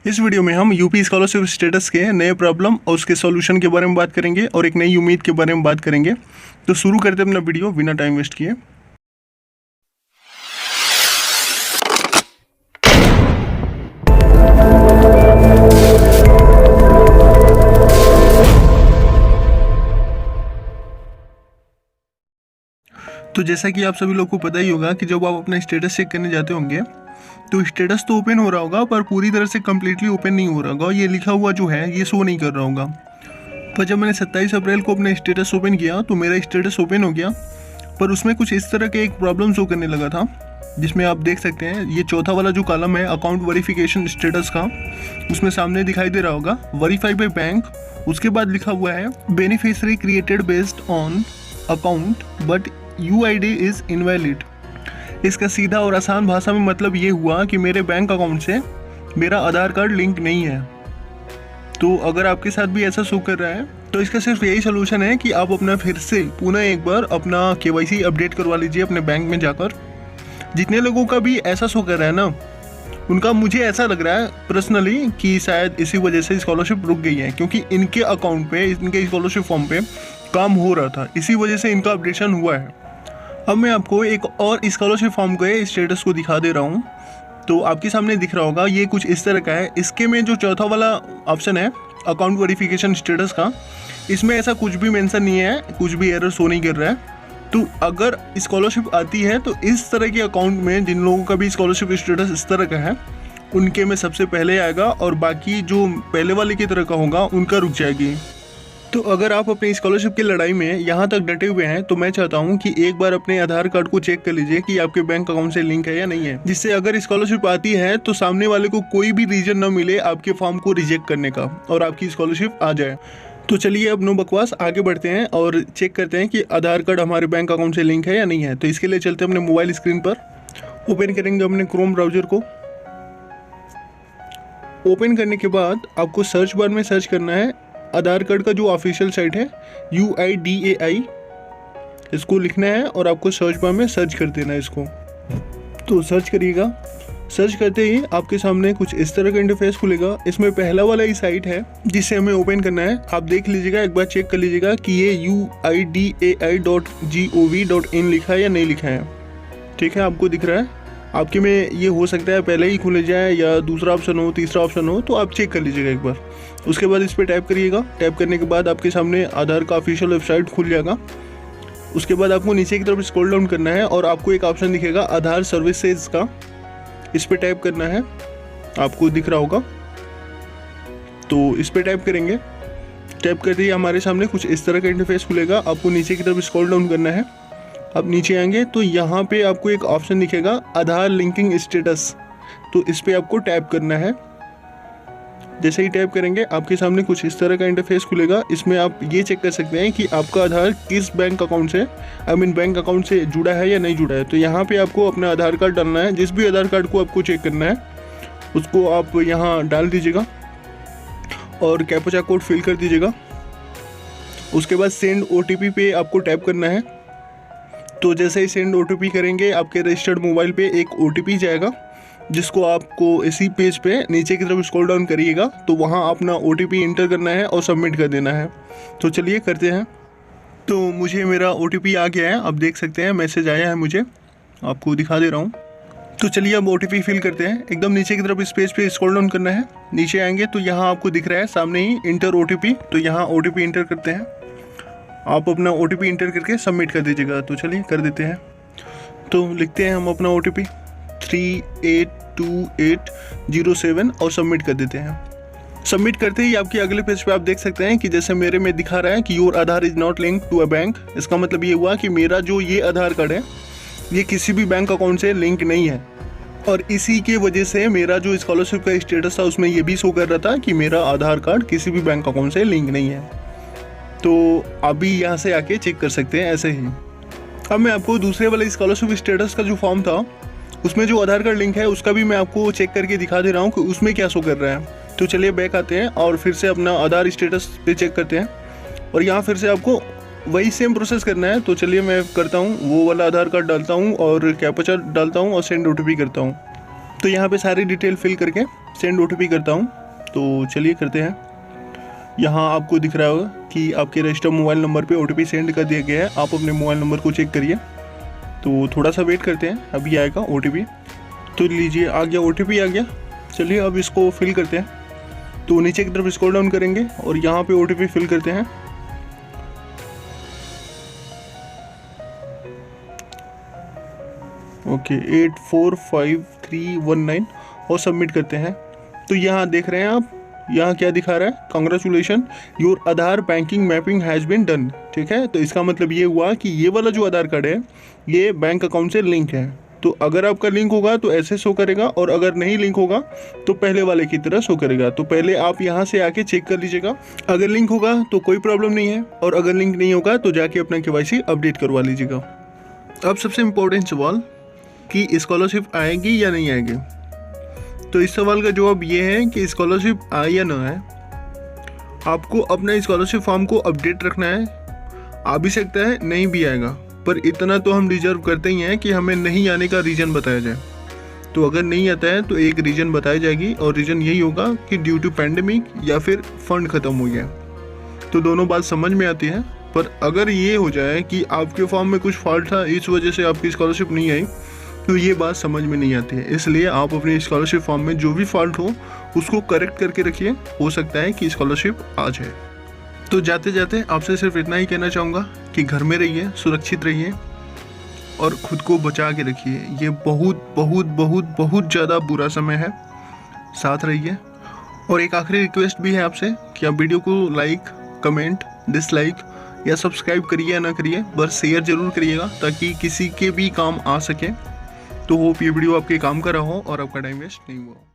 इस वीडियो में हम यूपी स्कॉलरशिप स्टेटस के नए प्रॉब्लम और उसके सॉल्यूशन के बारे में बात करेंगे और एक नई उम्मीद के बारे में बात करेंगे। तो शुरू करते हैं अपना वीडियो बिना टाइम वेस्ट किए। तो जैसा कि आप सभी लोग को पता ही होगा कि जब आप अपना स्टेटस चेक करने जाते होंगे तो स्टेटस तो ओपन हो रहा होगा पर पूरी तरह से कम्प्लीटली ओपन नहीं हो रहा होगा। ये लिखा हुआ जो है ये शो नहीं कर रहा होगा। पर जब मैंने 27 अप्रैल को अपना स्टेटस ओपन किया तो मेरा स्टेटस ओपन हो गया, पर उसमें कुछ इस तरह के एक प्रॉब्लम शो करने लगा था, जिसमें आप देख सकते हैं ये चौथा वाला जो कॉलम है अकाउंट वेरिफिकेशन स्टेटस का, उसमें सामने दिखाई दे रहा होगा वेरीफाई बाय बैंक। उसके बाद लिखा हुआ है beneficiary created based on account but UID is invalid. इसका सीधा और आसान भाषा में मतलब ये हुआ कि मेरे बैंक अकाउंट से मेरा आधार कार्ड लिंक नहीं है। तो अगर आपके साथ भी ऐसा शो कर रहा है तो इसका सिर्फ यही सोल्यूशन है कि आप अपना फिर से पुनः एक बार अपना KYC अपडेट करवा लीजिए अपने बैंक में जाकर। जितने लोगों का भी ऐसा शो कर रहा है ना, उनका मुझे ऐसा लग रहा है पर्सनली कि शायद इसी वजह से स्कॉलरशिप रुक गई है, क्योंकि इनके अकाउंट पे इनके स्कॉलरशिप फॉर्म पे काम हो रहा था, इसी वजह से इनका अपडेशन हुआ है। अब मैं आपको एक और स्कॉलरशिप फॉर्म के स्टेटस को दिखा दे रहा हूँ। तो आपके सामने दिख रहा होगा ये कुछ इस तरह का है। इसके में जो चौथा वाला ऑप्शन है अकाउंट वेरिफिकेशन स्टेटस का, इसमें ऐसा कुछ भी मेंशन नहीं है, कुछ भी एरर शो नहीं कर रहा है। तो अगर स्कॉलरशिप आती है तो इस तरह के अकाउंट में जिन लोगों का भी स्कॉलरशिप स्टेटस इस तरह का है उनके में सबसे पहले आएगा, और बाकी जो पहले वाले की तरह का होगा उनका रुक जाएगी। तो अगर आप अपनी स्कॉलरशिप की लड़ाई में यहाँ तक डटे हुए हैं तो मैं चाहता हूँ कि एक बार अपने आधार कार्ड को चेक कर लीजिए कि आपके बैंक अकाउंट से लिंक है या नहीं है, जिससे अगर स्कॉलरशिप आती है तो सामने वाले को कोई भी रीजन न मिले आपके फॉर्म को रिजेक्ट करने का और आपकी स्कॉलरशिप आ जाए। तो चलिए अब नो बकवास, आगे बढ़ते हैं और चेक करते हैं कि आधार कार्ड हमारे बैंक अकाउंट से लिंक है या नहीं है। तो इसके लिए चलते हैं अपने मोबाइल स्क्रीन पर, ओपन करेंगे अपने क्रोम ब्राउजर को। ओपन करने के बाद आपको सर्च बार में सर्च करना है आधार कार्ड का जो ऑफिशियल साइट है UIDAI, इसको लिखना है और आपको सर्च बार में सर्च कर देना है इसको। तो सर्च करिएगा। सर्च करते ही आपके सामने कुछ इस तरह का इंटरफेस खुलेगा। इसमें पहला वाला ही साइट है जिसे हमें ओपन करना है। आप देख लीजिएगा, एक बार चेक कर लीजिएगा कि ये UIDAI.gov.in लिखा है या नहीं लिखा है। ठीक है, आपको दिख रहा है। आपके में ये हो सकता है पहले ही खुल जाए या दूसरा ऑप्शन हो, तीसरा ऑप्शन हो, तो आप चेक कर लीजिएगा एक बार। उसके बाद इस पर टैप करिएगा। टैप करने के बाद आपके सामने आधार का ऑफिशियल वेबसाइट खुल जाएगा। उसके बाद आपको नीचे की तरफ स्क्रॉल डाउन करना है और आपको एक ऑप्शन दिखेगा आधार सर्विसेज का, इस पर टैप करना है, आपको दिख रहा होगा। तो इस पर टैप करेंगे। टैप करते ही हमारे सामने कुछ इस तरह का इंटरफेस खुलेगा। आपको नीचे की तरफ स्क्रॉल डाउन करना है। आप नीचे आएंगे तो यहाँ पे आपको एक ऑप्शन दिखेगा आधार लिंकिंग स्टेटस, तो इस पर आपको टैप करना है। जैसे ही टैप करेंगे आपके सामने कुछ इस तरह का इंटरफेस खुलेगा। इसमें आप ये चेक कर सकते हैं कि आपका आधार किस बैंक अकाउंट से बैंक अकाउंट से जुड़ा है या नहीं जुड़ा है। तो यहाँ पे आपको अपना आधार कार्ड डालना है। जिस भी आधार कार्ड को आपको चेक करना है उसको आप यहाँ डाल दीजिएगा और कैप्चा कोड फिल कर दीजिएगा। उसके बाद सेंड OTP पे आपको टैप करना है। तो जैसे ही सेंड OTP करेंगे आपके रजिस्टर्ड मोबाइल पे एक OTP जाएगा, जिसको आपको इसी पेज पे नीचे की तरफ स्क्रॉल डाउन करिएगा तो वहाँ अपना OTP इंटर करना है और सबमिट कर देना है। तो चलिए करते हैं। तो मुझे मेरा OTP आ गया है, आप देख सकते हैं मैसेज आया है, मुझे आपको दिखा दे रहा हूँ। तो चलिए अब OTP फिल करते हैं। एकदम नीचे की तरफ इस पेज पे स्क्रॉल डाउन करना है। नीचे आएंगे तो यहाँ आपको दिख रहा है सामने ही इंटर OTP, तो यहाँ OTP इंटर करते हैं। आप अपना OTP इंटर करके सबमिट कर दीजिएगा। तो चलिए कर देते हैं। तो लिखते हैं हम अपना OTP 382807 और सबमिट कर देते हैं। सबमिट करते ही आपके अगले पेज पे आप देख सकते हैं कि जैसे मेरे में दिखा रहा है कि your Aadhaar is not link to a bank. इसका मतलब ये हुआ कि मेरा जो ये आधार कार्ड है ये किसी भी बैंक अकाउंट से लिंक नहीं है, और इसी के वजह से मेरा जो स्कॉलरशिप का स्टेटस था उसमें ये भी शो कर रहा था कि मेरा आधार कार्ड किसी भी बैंक अकाउंट से लिंक नहीं है। तो अभी यहाँ से आके चेक कर सकते हैं ऐसे ही। अब मैं आपको दूसरे वाले स्कॉलरशिप स्टेटस का जो फॉर्म था उसमें जो आधार कार्ड लिंक है उसका भी मैं आपको चेक करके दिखा दे रहा हूँ कि उसमें क्या शो कर रहा है। तो चलिए बैक आते हैं और फिर से अपना आधार स्टेटस पे चेक करते हैं, और यहाँ फिर से आपको वही सेम प्रोसेस करना है। तो चलिए मैं करता हूँ, वो वाला आधार कार्ड डालता हूँ और कैप्चा डालता हूँ और सेंड OTP करता हूँ। तो यहाँ पे सारी डिटेल फिल करके सेंड OTP करता हूँ। तो चलिए करते हैं। यहाँ आपको दिख रहा होगा कि आपके रजिस्टर मोबाइल नंबर पे OTP सेंड कर दिया गया है। आप अपने मोबाइल नंबर को चेक करिए। तो थोड़ा सा वेट करते हैं, अभी आएगा OTP। तो लीजिए आ गया, OTP आ गया। चलिए अब इसको फिल करते हैं। तो नीचे की तरफ स्क्रॉल डाउन करेंगे और यहाँ पे OTP फिल करते हैं। ओके 845319 और सबमिट करते हैं। तो यहाँ देख रहे हैं आप, यहाँ क्या दिखा रहा है, congratulation your Aadhaar banking mapping has been done. ठीक है, तो इसका मतलब ये हुआ कि ये वाला जो आधार कार्ड है ये बैंक अकाउंट से लिंक है। तो अगर आपका लिंक होगा तो ऐसे शो करेगा, और अगर नहीं लिंक होगा तो पहले वाले की तरह शो करेगा। तो पहले आप यहाँ से आके चेक कर लीजिएगा। अगर लिंक होगा तो कोई प्रॉब्लम नहीं है, और अगर लिंक नहीं होगा तो जाके अपना KYC अपडेट करवा लीजिएगा। अब सबसे इम्पोर्टेंट सवाल कि स्कॉलरशिप आएगी या नहीं आएगी। तो इस सवाल का जवाब ये है कि स्कॉलरशिप आए या ना आए, आपको अपना स्कॉलरशिप फॉर्म को अपडेट रखना है। आ भी सकता है, नहीं भी आएगा, पर इतना तो हम डिजर्व करते ही हैं कि हमें नहीं आने का रीज़न बताया जाए। तो अगर नहीं आता है तो एक रीज़न बताई जाएगी, और रीज़न यही होगा कि ड्यू टू पैंडेमिक या फिर फंड ख़त्म हो गया। तो दोनों बात समझ में आती है। पर अगर ये हो जाए कि आपके फॉर्म में कुछ फॉल्ट था, इस वजह से आपकी स्कॉलरशिप नहीं आई, तो ये बात समझ में नहीं आती है। इसलिए आप अपने स्कॉलरशिप फॉर्म में जो भी फॉल्ट हो उसको करेक्ट करके रखिए, हो सकता है कि स्कॉलरशिप आ जाए। तो जाते जाते आपसे सिर्फ इतना ही कहना चाहूँगा कि घर में रहिए, सुरक्षित रहिए और ख़ुद को बचा के रखिए। ये बहुत बहुत बहुत बहुत ज़्यादा बुरा समय है, साथ रहिए। और एक आखिरी रिक्वेस्ट भी है आपसे कि आप वीडियो को लाइक, कमेंट, डिसलाइक या सब्सक्राइब करिए या ना करिए, बस शेयर ज़रूर करिएगा ताकि किसी के भी काम आ सके। तो होप ये वीडियो आपके काम का रहा हो और आपका टाइम वेस्ट नहीं हुआ।